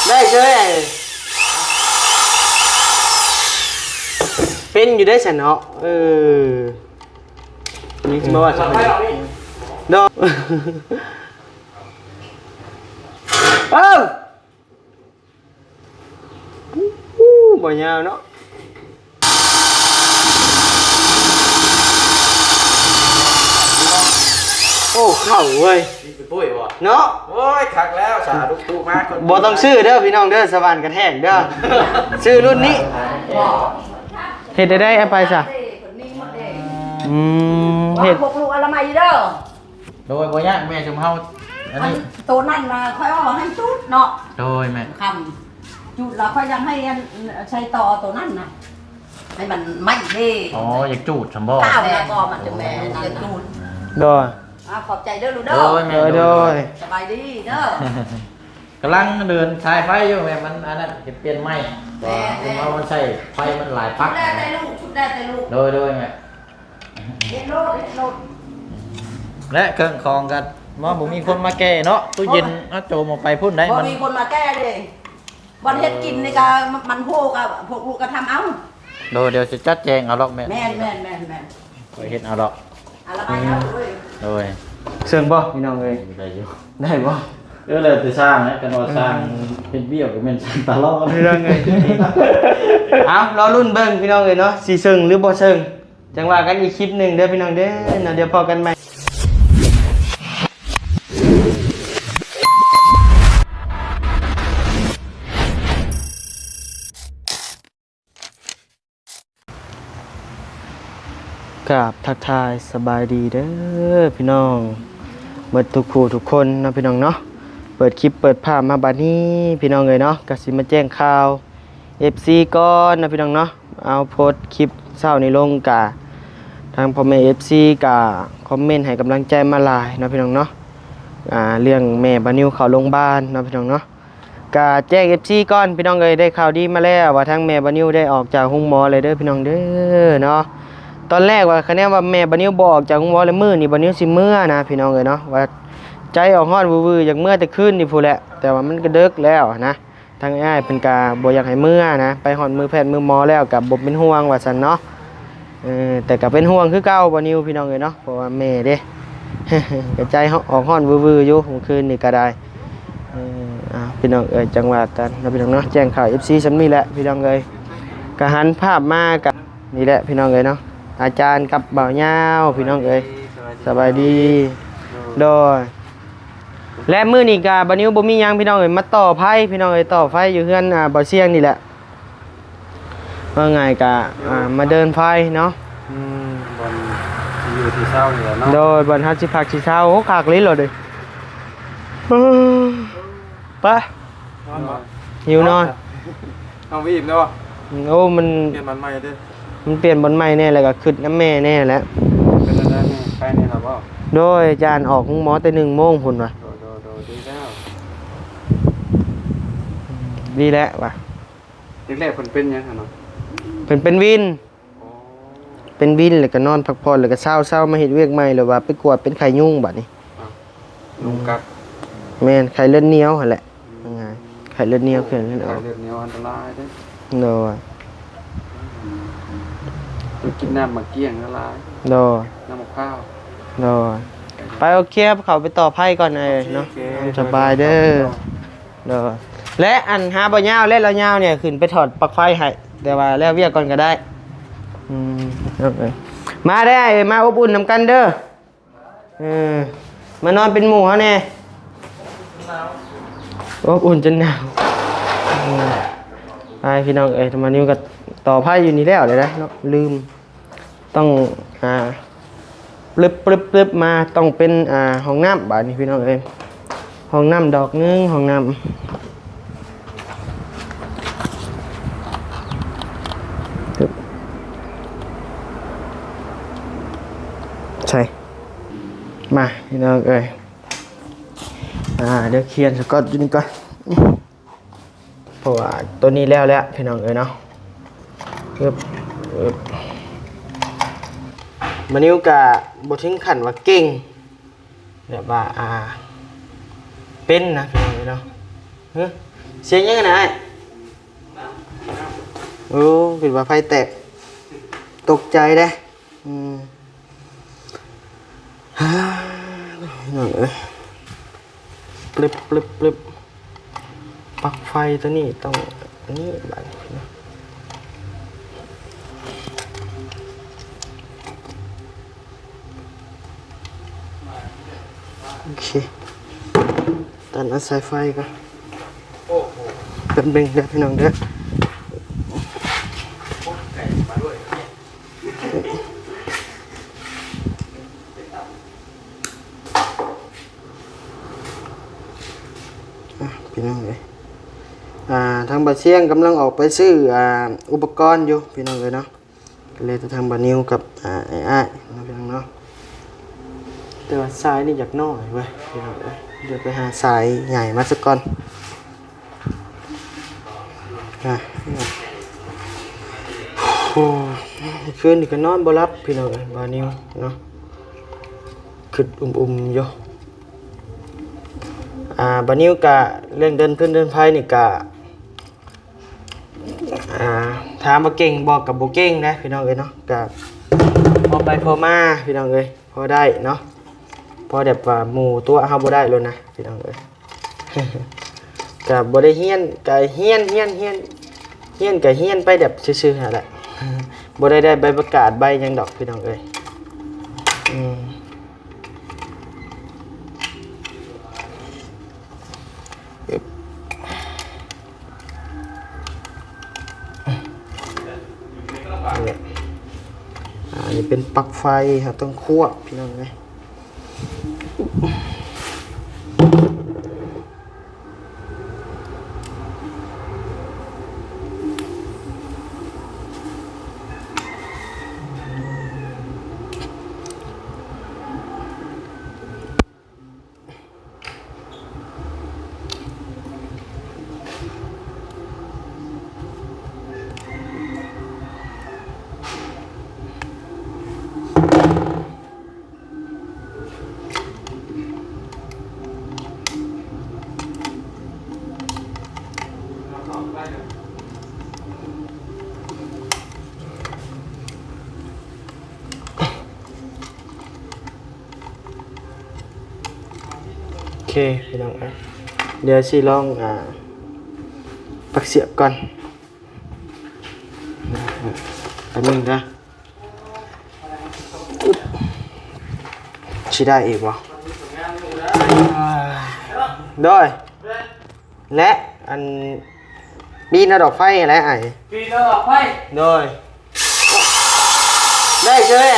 ได้เฉยเป็นอยู่ได้ฉันเนาะนี่มาว่าสักทีดอกบ่ยาวเนาะโอ้เข่าเว้ยนี่เป็นปุ้ยวะเนาะโอ้ยขักแล้วสาดุกมากบ่ต้องซื้อเด้อพี่น้องเด้อสวรรค์กระแทกเด้อซื้อรุ่นนี้เฮ็ดได้เอาไปซะเห็ดพวกลูกอะไรมาอีเด้อโดยบ่ยากแม่ชมเฮาอันนี้ตัวนั่นนะค่อยเอาให้จุดเนาะโดยแม่คำจุดแล้วค่อยยังให้ใช้ต่อตัวนั่นนะให้มันไม่เท่อ๋ออยากจูดสมบ่ข้าวแล้วก็มันจะแม่จะจูดโดยขอบใจเด้อลูกเด้อโดยสบายดีเด้อกำลังเดินสายไฟอยู่แม่มันอันนั้นจะเปลี่ยนไม้ว่ามันใช่ไฟมันหลายพักชุดได้แต่ลูกชุดได้แต่ลูกโดยแม่เล่นโลดและเครื่องคองกันว่าผมมีคนมาแก้เนาะตู้เย็นโจมออกไปพุ่นได้มันมีคนมาแก้เลยบอลเฮ็ดกินในกามันพวกลูกก็ทำเอาโดยเดี๋ยวจะจัดแจงเอาหรอกแม่แม่เฮ็ดเอาหรอกอะไรไปเอาเลยโดยเชิงบ่พี่น้องเลยได้อยู่ได้บ่เลยจะสร้างนะกันว่าสร้างเป็นเบี้ยวกับเป็นตลอดเรื่องไงเอารอรุ่นเบิ่งพี่น้องเลยเนาะสิเชิงหรือบ่เชิงจังว่ากันอีกคลิปนึงเด้อพี่น้องเด้อเดี๋ยวพอกันใหม่กราบทักทายสบายดีเด้อพี่น้องเบิดทุกคู่ทุกคนนะพี่น้องเนาะเปิดคลิปเปิดภาพมาบัดนี้พี่น้องเลยเนาะก็สิมาแจ้งข่าว FC ก่อนนะพี่น้องเนาะเอาโพสต์คลิปเช้านี้ลงกะทางพ่อแม่ FC กะคอมเมนต์ให้กำลังใจมาหลายนะพี่น้องเนาะเรื่องแม่บานิวเข้าโรงพยาบาลนะพี่น้องเนาะกะแจ้ง FC ก่อนพี่น้องเลยได้ข่าวดีมาแล้วว่าทางแม่บานิวได้ออกจากโรงหมอเลยเด้อพี่น้องเด้อเนาะตอนแรกว่าคะแนนว่าแม่บานิวบอกจากโรงหมอเลยมื้อนี่บานิวสิมื้อนะพี่น้องเลยเนาะว่าใจออกฮ้อนวือๆอย่างเมื่อแต่คืนนี่พู้นแหละแต่ว่ามันก็ดึกแล้วนะทางอ้ายเป็นกาบ่อยากให้มื้อนะไปฮอดมือแพทย์มือหมอแล้วก็บ่เป็นห่วงว่าซั่นเนาะแต่ก็เป็นห่วงคือเก่าบานิวพี่น้องเลยเนาะเพราะว่าแม่เด้ ก็ใจออกฮ้อนวือๆอยู่เมื่อคืนนี่ก็ได้พี่น้องจังหวะกันนะพี่น้องเนาะแจ้งข่าว FC ซำนี้แหละพี่น้องเอ้ยก็หันภาพมากับนี่แหละพี่น้องเอ้ยเนาะอาจารย์กับบ่าวยาวพี่น้องเอ้ยสบายดีโดยและมื้อนี้ก็บานิวบ่มีหยังพี่น้องเอ้ยมาต่อไฟพี่น้องเอ้ยต่อไฟอยู่เฮือนบ่เสียงนี่แหละว่าไงก็มาเดินไฟเนาะบนอยู่ที่เศร้าอยู่แล้วเนาะโดยบนฮัสิพักสิเช้าโอ้คักลิ้นเลยไปหิวนอนเอาวีบเนาะโอ้มันเปลี่ยนมันใหม่ดิมันเปลี่ยนบนใหม่แน่เลยก็ขึ้นน้ำแม่แน่แล้วเป็นอะไรนี่ไปนี่ครับว่าโดยอาจารย์ออกหมอแต่1 โมงพุ่นว่ะดีแล้วดีแล้วว่ะแรกๆเป็นยังไงเนาะเป็นวินเป็นวินแล้วก็นอนพักผ่อนแล้วก็เช้ามาเฮ็ดเวียกใหม่แล้วว่าไปกวดเป็นไข้ยุงบัดนี้ยุงกัดแม่นไข้เลือดเหนียวหั่นแหละง่ายไข้เลือดเหนียวขึ้นนั่นออกไข้เลือดเหนียวอันตรายเด้โดยกินน้ำมะเกี้ยงละลายโดยน้ำมะพร้าวโดยไปโอเคเขาไปต่อไพ่ก่อนเนาะสบายเด้อโดยและอันหาบ่ยาวและเรายาวเนี่ยขึ้นไปถอดปลั๊กไฟให้แต่ว่าแล้วเวียกก่อนก็ได้มาได้มาอบอุ่นนำกันเด้อมานอนเป็นหมู่เขาแน่อบอุ่นจนหนาวไปพี่น้องทำมานิ้วกับต่อไพ่อยู่นี่แล้วเลยนะลืมต้องปลึบมาต้องเป็นห้องน้ำบ้านนี้พี่น้องห้องน้ำดอกนึงห้องน้ำใช่มาพี่น้องเดี๋ยวเขียนสกอตอยู่นี่ก่อนเพราะว่าตัวนี้แล้วพี่น้องเนาะมันนิ้วกะบททิ้งขันว่าเก่งแบบว่าเป็นนะพี่น้องเนาะ เสียงยังไงนะโอ้เป็นว่าไฟแตกตกใจเด้ฮ่าหน่อยปลึบปลึบปลึบปลั๊กไฟตัวนี้ต้องนี่บัดนะโอเคตัดสายไฟก่อนเป็นเบงเด้อพี่น้องเด้อพี่น้องเลยทางบาเชียงกำลังออกไปซื้ออุปกรณ์อยู่พี่น้องเลยเนาะก็เลยจะทางบานิวกับไอ้นะพี่น้องเนาะแต่ว่าสายนี่อยากน้อยเว้ยพี่น้องเลยเดี๋ยวไปหาสายใหญ่มาสักก่อนโอ้คืนนี่ก็นอนบ่หลับพี่น้องเลยบานิวเนาะขึ้นอยู่บานิวกะเรื่องเดินพื้นเดินไพ่นี่กะถามว่าเก่งบอกกับโบเก่งนะพี่น้องเอ้ยเนาะกะพอไปพอมาพี่น้องเอ้ยพอได้เนาะพอแบบว่าหมู่ตัวเฮาบ่ได้เลยนะพี่น้องเอ้ย กะบ่ได้เฮียนกะเฮียนกะเฮียนไปแบบซื่อๆนั่นแหละ บ่ได้ใบประกาศใบหยังดอกพี่น้องเอ้ยอันนี้เป็นปลั๊กไฟครับต้องคั่วพี่น้องเลยโอเคพี่น้องเดี๋ยวสิลองปักเสียบก่อนอันนึงนะชิได้อีกวะด้วยและอันปีนดอกไฟอะไรไอ้ปีนดอกไฟด้วยได้เจ้ย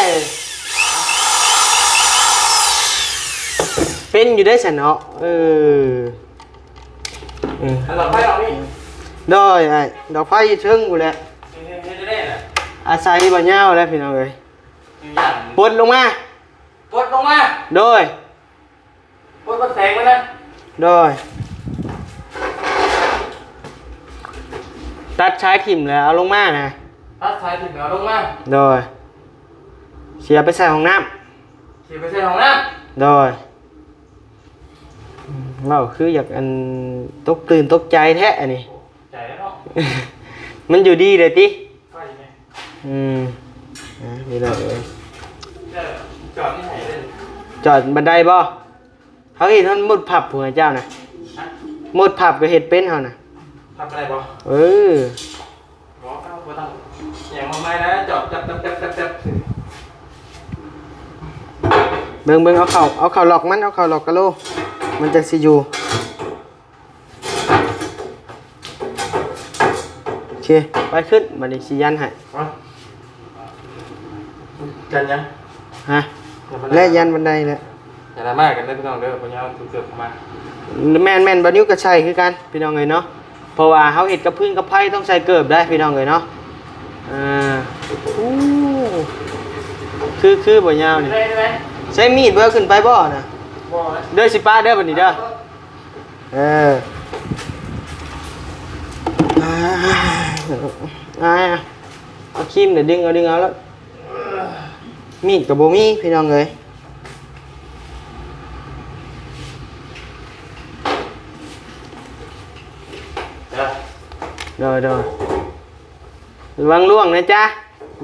เป็นอยู่ได้ฉันเนาะดอกไฟดอกนี่ด้วยไอ้ดอกไฟเชิงกูแหละอาศัยบ่เงาแล้วพี่น้องเอ้ยปลดลงมาด้วยปลดแสงมานะด้วยตัดชายถิ่มแล้วเอาลงมานะตัดชายถิ่มแล้วลงมาด้วยเสียไปใส่ห้องน้ำด้วยเราคืออยากอันตกตื่นตกใจแท้อันนี้ใจแล้วเนาะ มันอยู่ดีเลยตินี่เลยจอดที่ไหนเลยจอดบันไดบ่เขาเห็นท่านมุดผับหัวเจ้านะมุดผับก็เห็ดเป็นเขานะผับอะไรบ่บ่ต้องอย่างมาไม่นะจอดจับเบิ่งเอาเข่าหลอกมันเอาเข่าหลอกกะโลมันจะสิอยู่โอเคไปขึ้นบัดนี้สิยันให้ยันยังฮะและยันบันไดแหละอย่าละมากกันได้พี่น้องเด้อพญาถูกเกือบเข้ามาแม่นบัดนิ้วก็ใช่คือกันพี่น้องเอ้ยเนาะเพราะว่าเฮาเฮ็ดกับพื้นกับไผต้องใส่เกิบได้พี่น้องเอ้ยเนาะคือบ่ยาวนี่ใช้มีดเบิ่ขึ้นไปบ่น่ะบ่เด้อสิป้าเด้อบัดนี้เด้อเอาครีมเดี๋ยวดึงเอาแล้วมีดกับโบมี่พี่น้องเลย โดยระวังล่วงนะจ๊ะ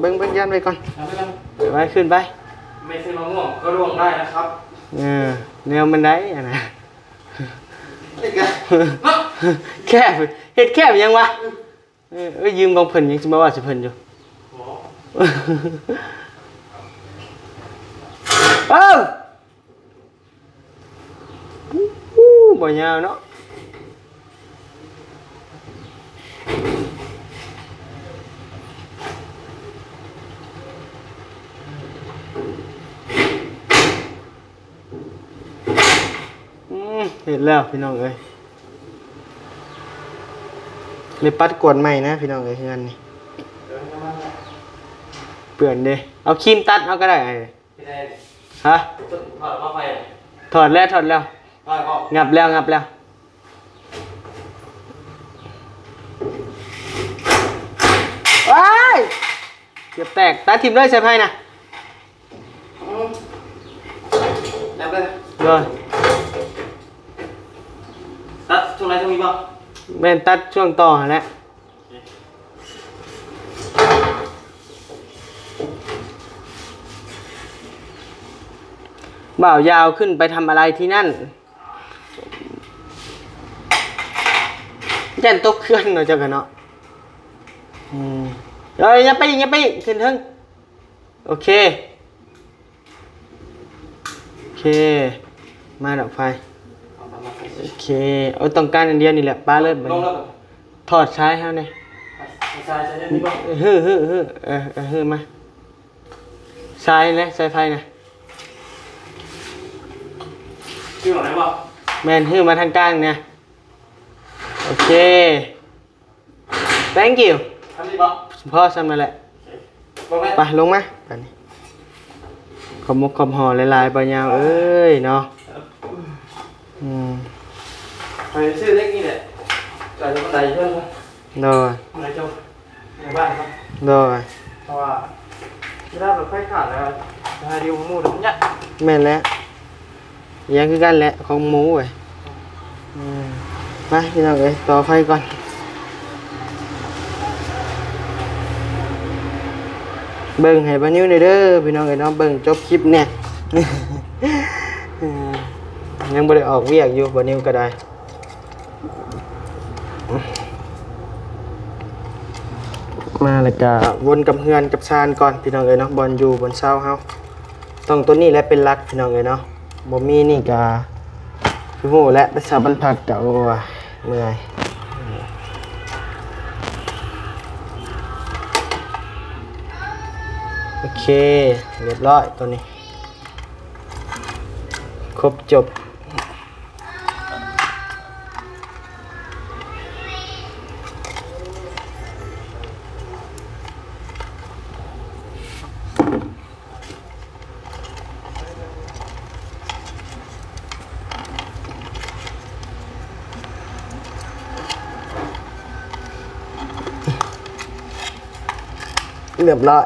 เบิ้งยันไปก่อนไปขึ้นไปไม่ใช่มะม่วงก็ร่วงได้นะครับแนวมันได้อะนะแคบเฮ็ดแคบยังวะยืมกองเพิ่นยังสิมาว่าสิเพิ่นอยู่บ่ยาวเนาะเห็นแล้วพี่น้องเอ้ยเลยปัดกวดใหม่นะพี่น้องเอ้ยงานนี้เปื่อนเด้เอาครีมตัดเอาก็ได้ฮะถอดแล้วงับแล้วว้ายเกือบแตกตัดทิ่มเลยใส่ไพ่นะนับเลย เลย ตัดช่วงไหนช่วงนี้ป่ะแม่นตัดช่วงต่อแหละบ่าวยาวขึ้นไปทำอะไรที่นั่นยันตกเคลื่อนเนาะเจ้ากันเนาะอย่าไปขึ้นเถิงโอเคมาดับไฟโอเคเอาต้องการอันเดียวนี่แหละป้าเลิศไปถอดซ้ายเฮาเนี่ยฮือมาซ้ายนะซ้ายไฟนะชื่ออะไรบ้างแมนฮือมาทางกลางเนี่ยโอเค thank you ทำดีป่ะพ่อทำนั่นแหละไปลงมาไปนี่ขอบมุกขอบห่อลายๆปลายาวเอ้ยเนาะไปชื่อเล็กนี่แหละจ่ายบันไดเพื่อนครับโดยบันไดเจ้าในบ้านครับโดยเพราะว่าที่ได้แบบไฟขาดแล้วได้ดีของมูดเนี่ยแม่นแล้วยังคือกันแหละของหมูเว้ยมาพี่น้องเอ้ยต่อไฟก่อนเบิ่งให้บ่นิ้วหน่อยเด้อพี่น้องเอ้ยเนาะเบิ่งจบคลิปเนี่ยยังบ่ได้ออกเวียกอยู่บ่นิ้วก็ได้มาแล้วก็วนกับเฮือนกับชานก่อนพี่น้องเอ้ยเนาะบอลอยู่บนเสาเฮาต้องตัวนี้แหละเป็นหลักพี่น้องเอ้ยเนาะบ่มีนี่ก็คือโหและไปสาบรรพัดก็โอ้ยเมื่อยโอเคเรียบร้อยตัวนี้ครบจบเรียบร้อย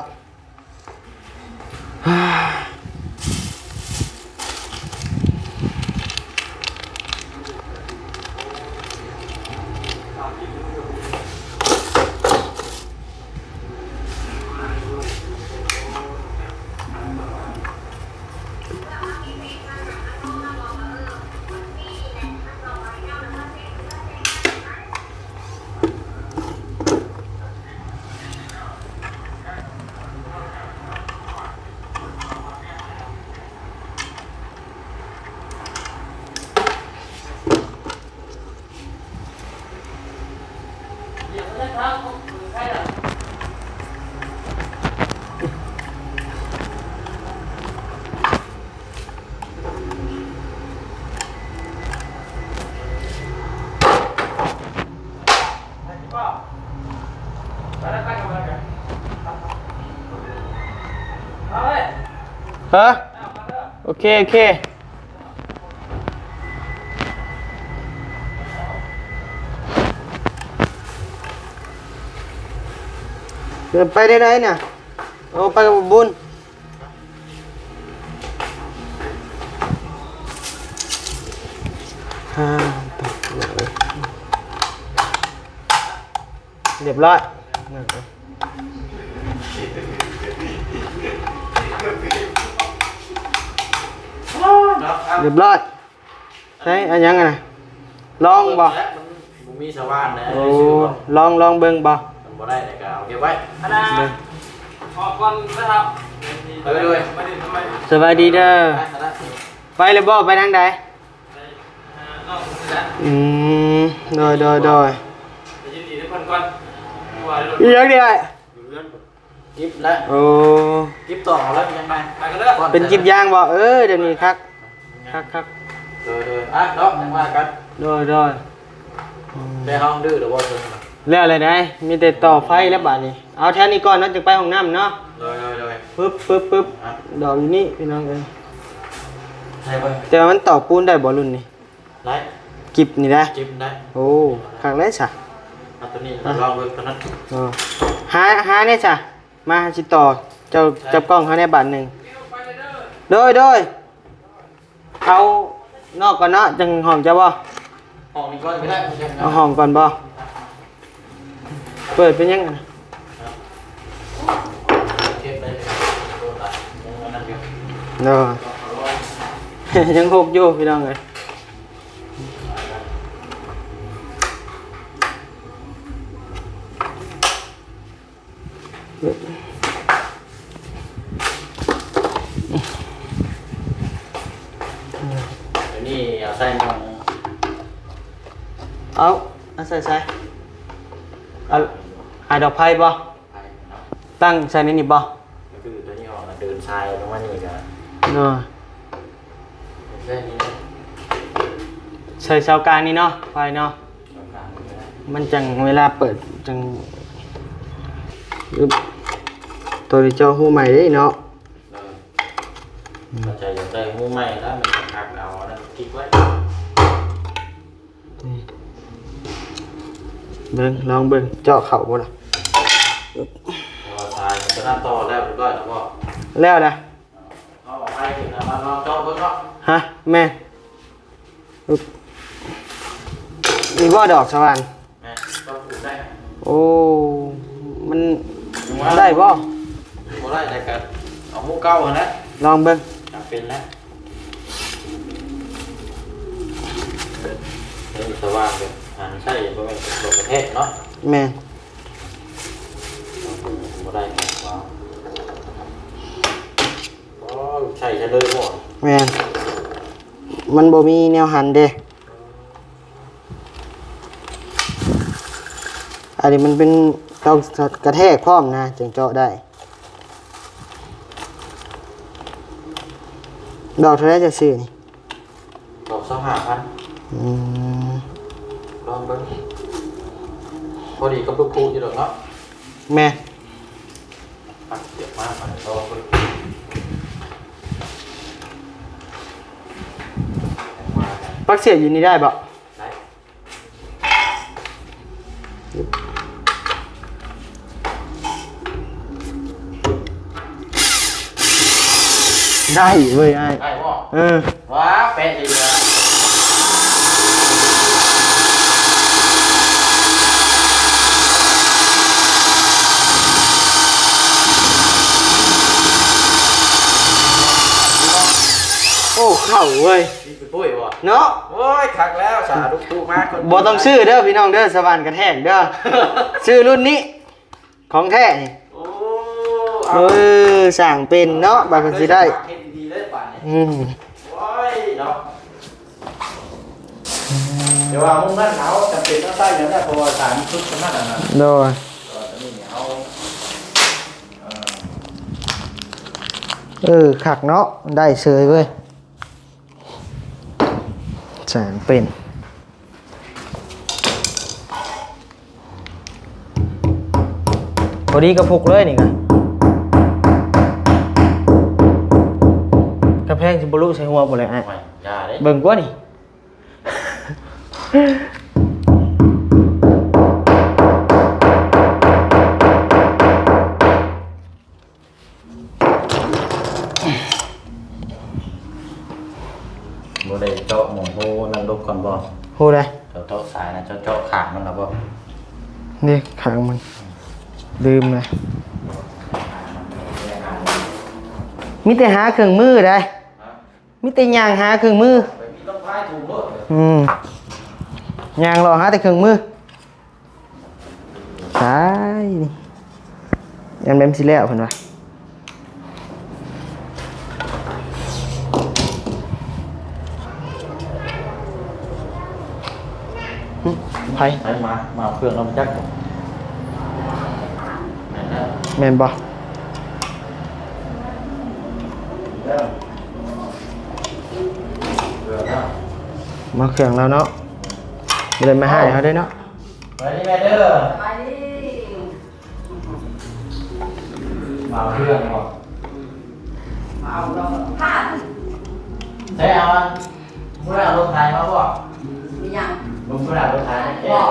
ฮะโอเคไปได้ไหนเนี่ยเอาไปกับบุญ เรียบร้อยเรียบร้อยใช่อันยังไงนะลองบ่ มันมีสว่านนะ โอ้ลองเบิ่งบ่ มันบ่ได้แต่ก็เอาเก็บไว้ เบิ่ง ขอบคุณนะครับ ไปด้วย ไม่ได้ทำไม สบายดีเด้อไปเลยบ่ไปทางใด นอกสถาน โดย จะยินดีทุกคนก่อนว่าเดี๋ยว อีหยังเดียว กิบแล้ว โอ้ กิบต่อแล้วยังไง ไปกันเด้อ เป็นจิบยางบ่เดี๋ยวนี้คักโดยอ่ะเนาะยังว่ากัน โดย ไปห้องดื้อหรือว่าเชิญมา แล้วอะไรได้มีแต่ต่อไฟแล้วบัดนี้เอาแถวนี้ก่อนเนาะจึงไปห้องน้ำเนาะ โดย ปึ๊บดอกอยู่นี่พี่น้องเอ้ย ใช่ป่ะ แต่ว่ามันต่อปูนได้บ่รุ่นนี้ ได้ กิบนี่ได้ กิบได้ โอ้คักเลยซะ เอาตัวนี้ลองดูตัวนั้น หาเนี่ยจ้ะมาสิต่อเจ้าจับกล้องเขาในบัตรหนึ่งโดยเอานอกก่อนเนาะจังห้องจะบ่ ห้องนี้ก็ไม่ได้ เอาห้องก่อนบ่เปิดเป็นยังไง เก็บได้โดนตัดนั่นเดียว เนาะ ยังหกอยู่พี่น้องเลยนี่เอาใส่หมอง เอาใส่เอาดอกไผ่บ่ ไปเนาะ ตั้งใส่ในนี่บ่ ก็คือตัวนี้ออกเดินชายลงมานี่กัน เนาะ เส้นนี้ ใส่เสากลางนี่เนาะไฟเนาะ ตรงกลางนี่นะ มันจังเวลาเปิดจังตัวนี้เจ้าหูใหม่เด้เนาะ เราจะยังได้งูใหม่แล้วมันจะหักเอานั่นคิดไว้ ลองเบิ่งเจาะเข่าบ่ล่ะ เราทายมันจะน่าต่อแล้วหรือเปล่าหรือว่า แล้วนะ เอาออกไปนะมาลองเจาะเบิ่งเนาะ ฮะแม่อึ๊บมีบ่ดอกสวรรค์ แม่ก็ปลูกได้ โอ้มันได้บ่ บ่ได้แต่ก็เอาหมูเก่าหั่นนะ ลองเบิ่ง จำเป็นแล้วนี่สว่างเลยใช่บ่แม่นตัวประเทศเนาะ แม่ บ่ได้ว้าวอ๋อใช่เลยบ่ แม่มันบ่มีแนวหันเด้อันนี้มันเป็นต้องกระแทกพร้อมนะจึงเจาะได้ดอกเท่าไหร่จะซื้อนี่ ดอก25,000 อืม ลองเบิ่งพอดีกับลูกครูอยู่ดอกเนาะ แม่ ปักเจ็บมากมันลองเบิ่งมากัน ปักเสียบอยู่นี่ได้บ่ ได้ ได้เว้ยไอ้ ได้บ่ ว้าเป็นอีกแล้วโอ้เข้าเว้ย นี่คือปุ้ยบ่ เนาะ โอ้ยคักแล้วสาธุทุกมากคน บ่ต้องซื้อเด้อพี่น้องเด้อสวรรค์กระแทกเด้อ ซื้อรุ่นนี้ของแท้นี่ โอ้ สั่งเป็นเนาะบาดสิได้ เฮ็ดดีๆเลยป่านนี้ อืม โอ้ยเนาะเดี๋ยวว่ามุ่งนั่นเอาจำเป็นต้องใส่อย่างนั้นเพราะว่าสารชุดขนาดนั้น โดย ตอนนี้เนี่ยเอาขักเนาะได้เฉยเว้ยสั่งเป็นพอดีกระพุกเลยนี่ไงกระแพงสิบลุใส่หัวบ่เลยอ่ะ ไม่ยาเด้ เบิ่งกว่านี่ บ่ได้เจาะหมองโหนั่งลบก่อนบ่ ฮู้ได้ เจาะสายนะเจาะขามันแล้วบ่ นี่ขังมันลืมเลยมีแต่หาเครื่องมือได้มีแต่ยางหาเครื่องมือยางรอหาแต่เครื่องมือใช่ยันแม่มสิแล้วเพิ่นว่าไผ ไปมาเอาเครื่องเรามาจัก แม่นบ่มาเครื่องแล้วเนาะบ่ได้มาให้เขาได้เนาะ ไปนี่แม่เด้อ ไปดิ มาเอาเครื่องก่อน เอาเราผ้า ใช้เอามันเมื่อเอารถไถมาบ่ มียัง ลุงเมื่อเอารถไถมาแก บอก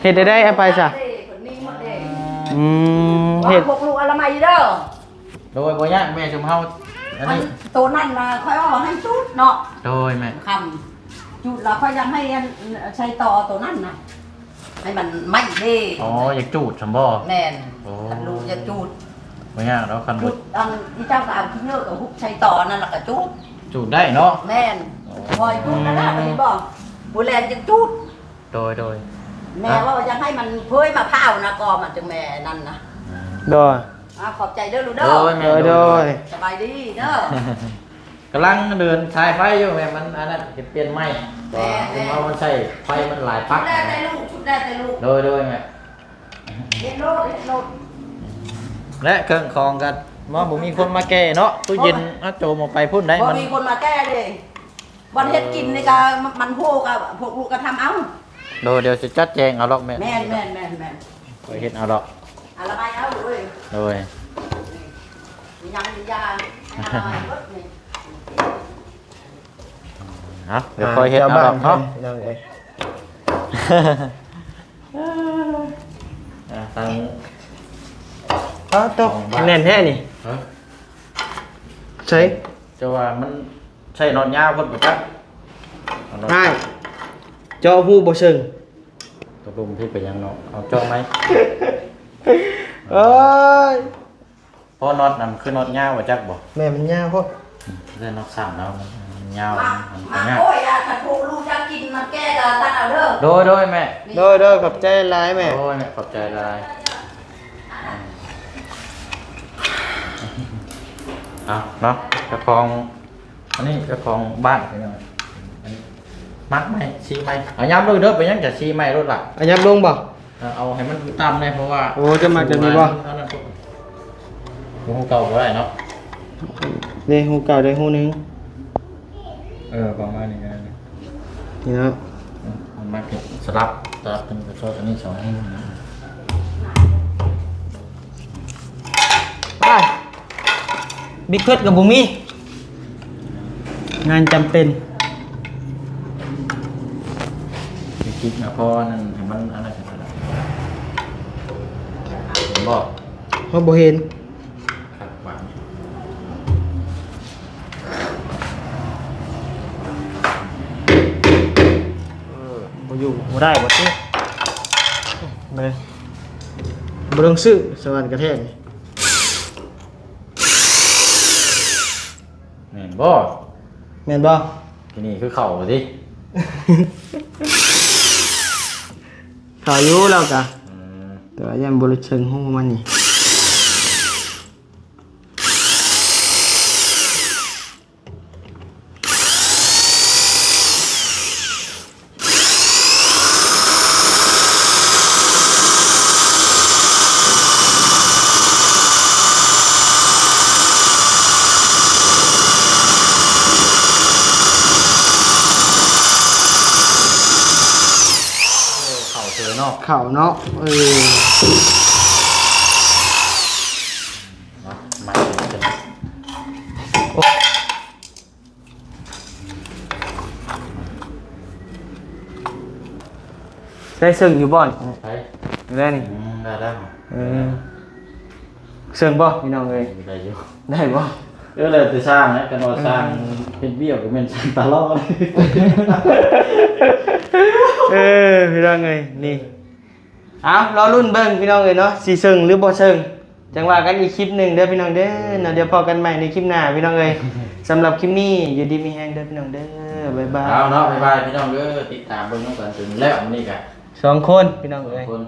เฮ็ดได้เอาไปซะ เด้คนนี้หมดเด้ เฮ็ด พวกลูกอะไรมาอีเด้อ โดยบ่ยากแม่ชุมเฮาอัน มัน นี้ ตัวนั่นนะค่อยเอาให้จุดเนาะ โดยแม่ คำจุดแล้วค่อยยังให้ใช้ต่อตัวนั่นนะให้มันไม่เด้ อ๋ออยากจูดซั่นบ่ แม่น โอ้ คันลูกจะจุด บ่ยากแล้วคัน จุ บ่ ดอันที่เจ้าก็เอาที่เลิกกับฮุกใช้ต่อนั่นแหละก็จุด จูดได้เนาะ แม่นคอยจุดนะนะไปบอกบุแลนจะจุด โดย แม่ว่ายังให้มันเพ้ยมาเผานะกอมันจึงแม่นั่นนะ โดย ขอบใจเด้อลูกเด้ โด อย แม่ โดย สบายดีเด้อก ำลังเดินสายไฟอยู่แม่มันอันนั้นเปลี่ยนไม้คุณว่ามันใช่ไฟมันหลาย ชุ ปั ด ก แรกได้ลูกชุดแรกได้ลูก โดยแม่ เฮ็ดโลดเฮ็ดโลด และเครื่องคองกันว่าผมมีคนมาแก้เนาะตู้เย็นเอาโจมออกไปพุ่นได้ พอ มัน มีคนมาแก้เลยวันเฮ็ดกินนี่ก็มันโพกอะพวกลูกก็ทำเอา โดยเดี๋ยวจะจัดแจงเอาหรอกแม่ แม่น ไปเฮ็ดเอาหรอก อะไรไปเอาเว้ย โดย มียังมียาอะไรเบิดนี่ เอาเดี๋ยวคอยเฮ็ดเอาหรอกเนาะ น้องเอ้ย ทาง เอาตกแน่นแท้นี่ ใช่ จะว่ามันใช่นอนยาวพุ่นบ่จ๊ะ ง่ายเจาะหูบ่เชิง ตกลงที่ไปยังเนาะเอาจอไหม เอ้ย เพราะน็อตนั่นคือน็อตยาวบ่จักบ่ แม่มันยาวพวก เรื่องน็อตสั่งแล้วมันยาว มา มัน มา ง่าย โอ้ยอะถ้าพวกลูกจะกินมาแก้ก็ตั้งเอาเด้อ โดยแม่ โดยขอบใจหลายแม่ โอ้ยแม่ขอบใจหลายเอาเนาะกระคองอันนี้กระคองบ้านเป็นยังไงอันนี้มักไหมชี้ไหมเอาย้ำด้วยเด้อไปยังจะชี้ไหมรถล่ะ อันยับลงบ่ เอาให้มันตามเลยเพราะว่า โอ้จะมาจากนี้บ่ เอานั่นปุ๊บหูเก่าก็ได้เนาะ นี่หูเก่าได้หูหนึง ประมาณนี้นะ นี่เนาะ มันมาเป็นสลับเป็นกระโชดอันนี้2หูนะ ไปบิ๊กเพิดกับบุมีงานจำเป็น คิดนะเพราะนั่นให้มันอันนั้นกันแล้วผมบอก เขาบ่เห็น ครับหวาน บ่อยู่บ่ได้บ่ซื้อเลยบ่ต้องซื้อสวรรค์กระแทกนี่ แม่นบ่ แม่นบ่ ที่นี่คือเข่าสิ ข่าวอยู่แล้วกะ อืม แต่ว่ายังบ่ได้เชิงหูมันนี่เข่าเจอเนาะ ข่าวเนาะเนาะมาเจอ ได้ซึ่งอยู่บ่อน ไป ได้นี่ ได้แล้ว ซึ่งบ่พี่น้องเอ้ย ได้อยู่ ได้บ่ เลยจะสร้างนะกันว่าสร้างเป็นเบี้ยวก็เป็นสร้างตลอด พี่น้องเอ้ยนี่ เอารอรุ่นเบิ่งพี่น้องเอ้ยเนาะสิซึ่งหรือบ่ซึ่งจังว่ากันอีกคลิปหนึงเด้อพี่น้องเด้อเนาะเดี๋ยวพอกันใหม่ในคลิปหน้าพี่น้องเอ้ยสำหรับคลิปนี้อยู่ดีมีแฮงเด้อพี่น้องเด้อบ๊ายบาย เอาเนาะบ๊ายบายพี่น้องเด้อติดตามเบิ่งน้องกันจนแล้วมื้อนี้ก็ 2 คนพี่น้องเอ้ย คน